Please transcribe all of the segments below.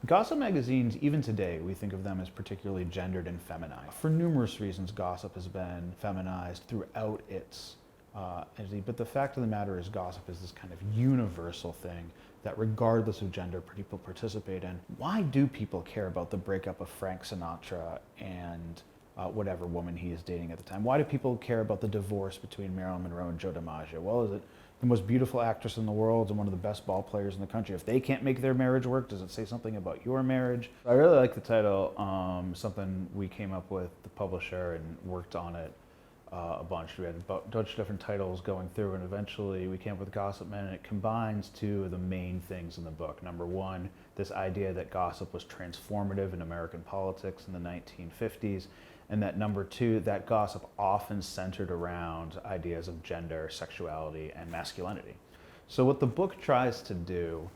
Gossip magazines, even today, we think of them as particularly gendered and feminized. For numerous reasons, gossip has been feminized throughout its entity, but the fact of the matter is gossip is this kind of universal thing that regardless of gender, people participate in. Why do people care about the breakup of Frank Sinatra and whatever woman he is dating at the time? Why do people care about the divorce between Marilyn Monroe and Joe DiMaggio? Well, is it the most beautiful actress in the world and one of the best ball players in the country? If they can't make their marriage work, does it say something about your marriage? I really like the title, something we came up with, the publisher, and worked on it a bunch. We had a bunch of different titles going through, and eventually we came up with Gossip Men, and it combines two of the main things in the book. Number one, this idea that gossip was transformative in American politics in the 1950s, and that number two, that gossip often centered around ideas of gender, sexuality, and masculinity. So what the book tries to do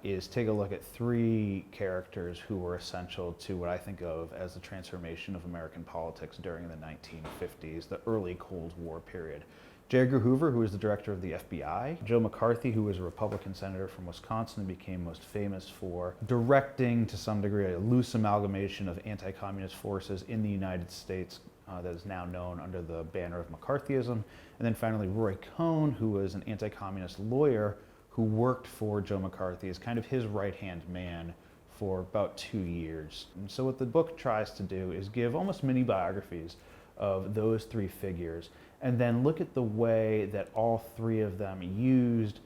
is take a look at three characters who were essential to what I think of as the transformation of American politics during the 1950s, the early Cold War period. J. Edgar Hoover, who was the director of the FBI, Joe McCarthy, who was a Republican senator from Wisconsin and became most famous for directing, to some degree, a loose amalgamation of anti-communist forces in the United States that is now known under the banner of McCarthyism. And then finally, Roy Cohn, who was an anti-communist lawyer who worked for Joe McCarthy as kind of his right-hand man for about 2 years. And so what the book tries to do is give almost mini biographies of those three figures, and then look at the way that all three of them used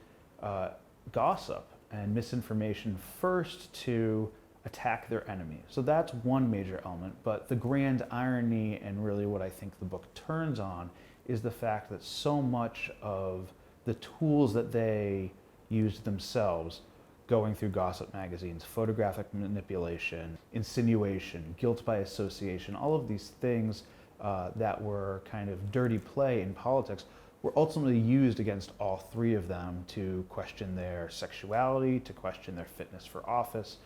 gossip and misinformation first to attack their enemy. So that's one major element, but the grand irony, and really what I think the book turns on, is the fact that so much of the tools that they used themselves going through gossip magazines, photographic manipulation, insinuation, guilt by association, all of these things that were kind of dirty play in politics were ultimately used against all three of them to question their sexuality, to question their fitness for office,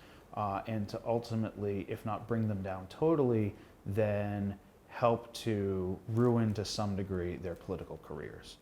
and to ultimately, if not bring them down totally, then help to ruin to some degree their political careers.